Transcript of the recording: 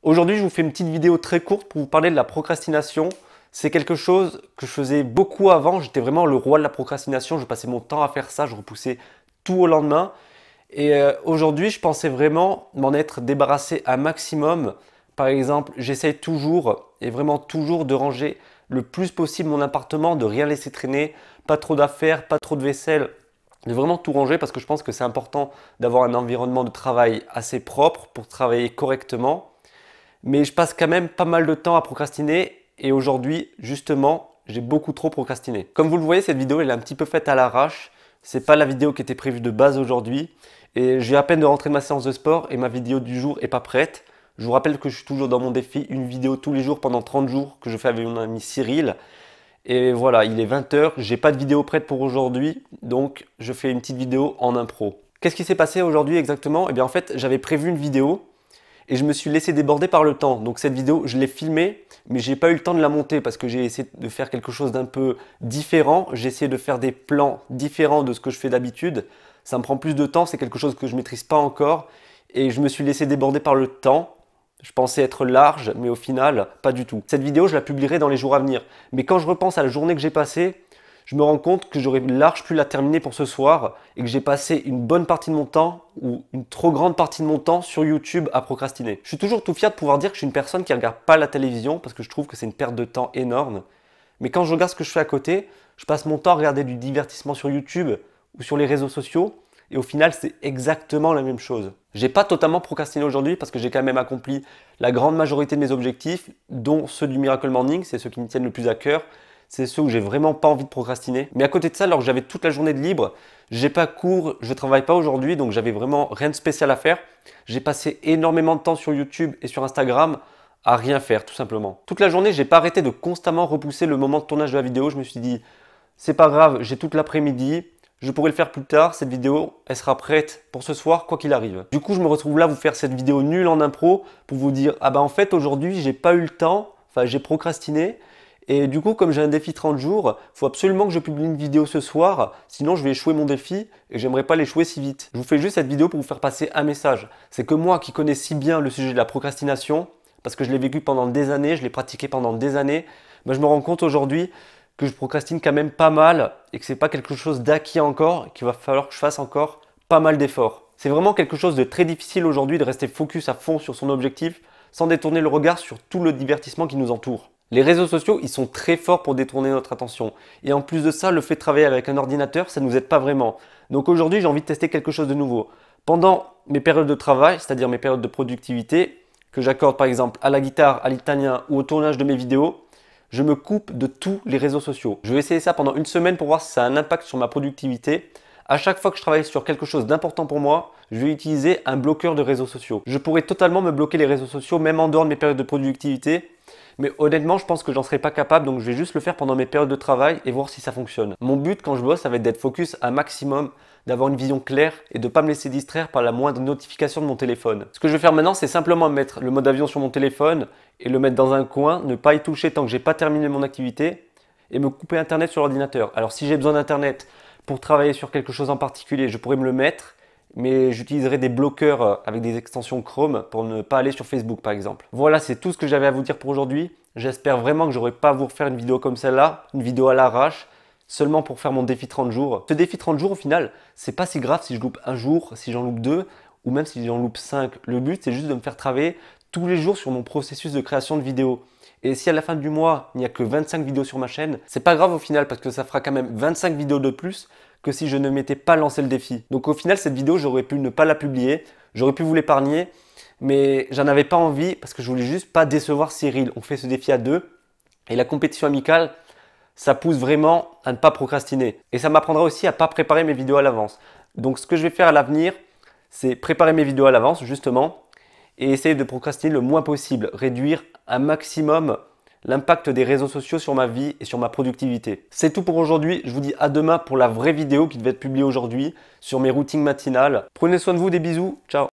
Aujourd'hui, je vous fais une petite vidéo très courte pour vous parler de la procrastination. C'est quelque chose que je faisais beaucoup avant. J'étais vraiment le roi de la procrastination. Je passais mon temps à faire ça. Je repoussais tout au lendemain. Et aujourd'hui, je pensais vraiment m'en être débarrassé un maximum. Par exemple, j'essaye toujours et vraiment toujours de ranger le plus possible mon appartement, de rien laisser traîner, pas trop d'affaires, pas trop de vaisselle, de vraiment tout ranger parce que je pense que c'est important d'avoir un environnement de travail assez propre pour travailler correctement. Mais je passe quand même pas mal de temps à procrastiner et aujourd'hui, justement, j'ai beaucoup trop procrastiné. Comme vous le voyez, cette vidéo elle est un petit peu faite à l'arrache. C'est pas la vidéo qui était prévue de base aujourd'hui. Et je viens à peine de rentrer de ma séance de sport et ma vidéo du jour est pas prête. Je vous rappelle que je suis toujours dans mon défi, une vidéo tous les jours pendant 30 jours que je fais avec mon ami Cyril. Et voilà, il est 20 h, j'ai pas de vidéo prête pour aujourd'hui, donc je fais une petite vidéo en impro. Qu'est-ce qui s'est passé aujourd'hui exactement? Eh bien en fait, j'avais prévu une vidéo et je me suis laissé déborder par le temps. Donc cette vidéo, je l'ai filmée, mais j'ai pas eu le temps de la monter parce que j'ai essayé de faire quelque chose d'un peu différent. J'ai essayé de faire des plans différents de ce que je fais d'habitude. Ça me prend plus de temps, c'est quelque chose que je maîtrise pas encore et je me suis laissé déborder par le temps. Je pensais être large, mais au final, pas du tout. Cette vidéo, je la publierai dans les jours à venir. Mais quand je repense à la journée que j'ai passée, je me rends compte que j'aurais large pu la terminer pour ce soir et que j'ai passé une bonne partie de mon temps ou une trop grande partie de mon temps sur YouTube à procrastiner. Je suis toujours tout fier de pouvoir dire que je suis une personne qui ne regarde pas la télévision parce que je trouve que c'est une perte de temps énorme. Mais quand je regarde ce que je fais à côté, je passe mon temps à regarder du divertissement sur YouTube ou sur les réseaux sociaux. Et au final, c'est exactement la même chose. J'ai pas totalement procrastiné aujourd'hui parce que j'ai quand même accompli la grande majorité de mes objectifs, dont ceux du Miracle Morning, c'est ceux qui me tiennent le plus à cœur. C'est ceux où j'ai vraiment pas envie de procrastiner. Mais à côté de ça, alors que j'avais toute la journée de libre, j'ai pas cours, je travaille pas aujourd'hui, donc j'avais vraiment rien de spécial à faire. J'ai passé énormément de temps sur YouTube et sur Instagram à rien faire, tout simplement. Toute la journée, j'ai pas arrêté de constamment repousser le moment de tournage de la vidéo. Je me suis dit, c'est pas grave, j'ai toute l'après-midi. Je pourrai le faire plus tard, cette vidéo, elle sera prête pour ce soir, quoi qu'il arrive. Du coup, je me retrouve là à vous faire cette vidéo nulle en impro pour vous dire, ah bah en fait, aujourd'hui, j'ai pas eu le temps, enfin, j'ai procrastiné. Et du coup, comme j'ai un défi 30 jours, il faut absolument que je publie une vidéo ce soir, sinon je vais échouer mon défi et j'aimerais pas l'échouer si vite. Je vous fais juste cette vidéo pour vous faire passer un message. C'est que moi qui connais si bien le sujet de la procrastination, parce que je l'ai vécu pendant des années, je l'ai pratiqué pendant des années, ben je me rends compte aujourd'hui que je procrastine quand même pas mal et que c'est pas quelque chose d'acquis encore, qu'il va falloir que je fasse encore pas mal d'efforts. C'est vraiment quelque chose de très difficile aujourd'hui de rester focus à fond sur son objectif sans détourner le regard sur tout le divertissement qui nous entoure. Les réseaux sociaux, ils sont très forts pour détourner notre attention. Et en plus de ça, le fait de travailler avec un ordinateur, ça ne nous aide pas vraiment. Donc aujourd'hui, j'ai envie de tester quelque chose de nouveau. Pendant mes périodes de travail, c'est-à-dire mes périodes de productivité, que j'accorde par exemple à la guitare, à l'italien ou au tournage de mes vidéos, je me coupe de tous les réseaux sociaux. Je vais essayer ça pendant une semaine pour voir si ça a un impact sur ma productivité. À chaque fois que je travaille sur quelque chose d'important pour moi, je vais utiliser un bloqueur de réseaux sociaux. Je pourrais totalement me bloquer les réseaux sociaux, même en dehors de mes périodes de productivité. Mais honnêtement, je pense que j'en serais pas capable, donc je vais juste le faire pendant mes périodes de travail et voir si ça fonctionne. Mon but quand je bosse, ça va être d'être focus un maximum, d'avoir une vision claire et de ne pas me laisser distraire par la moindre notification de mon téléphone. Ce que je vais faire maintenant, c'est simplement mettre le mode avion sur mon téléphone et le mettre dans un coin, ne pas y toucher tant que j'ai pas terminé mon activité et me couper Internet sur l'ordinateur. Alors si j'ai besoin d'Internet pour travailler sur quelque chose en particulier, je pourrais me le mettre, mais j'utiliserai des bloqueurs avec des extensions Chrome pour ne pas aller sur Facebook par exemple. Voilà, c'est tout ce que j'avais à vous dire pour aujourd'hui. J'espère vraiment que j'aurai pas à vous refaire une vidéo comme celle-là, une vidéo à l'arrache, seulement pour faire mon défi 30 jours. Ce défi 30 jours, au final, c'est pas si grave si je loupe un jour, si j'en loupe deux, ou même si j'en loupe 5. Le but, c'est juste de me faire travailler tous les jours sur mon processus de création de vidéos. Et si à la fin du mois, il n'y a que 25 vidéos sur ma chaîne, c'est pas grave au final parce que ça fera quand même 25 vidéos de plus que si je ne m'étais pas lancé le défi. Donc au final, cette vidéo, j'aurais pu ne pas la publier, j'aurais pu vous l'épargner, mais j'en avais pas envie parce que je voulais juste pas décevoir Cyril. On fait ce défi à deux et la compétition amicale, ça pousse vraiment à ne pas procrastiner. Et ça m'apprendra aussi à ne pas préparer mes vidéos à l'avance. Donc ce que je vais faire à l'avenir, c'est préparer mes vidéos à l'avance justement et essayer de procrastiner le moins possible, réduire un maximum l'impact des réseaux sociaux sur ma vie et sur ma productivité. C'est tout pour aujourd'hui. Je vous dis à demain pour la vraie vidéo qui devait être publiée aujourd'hui sur mes routines matinales. Prenez soin de vous, des bisous. Ciao.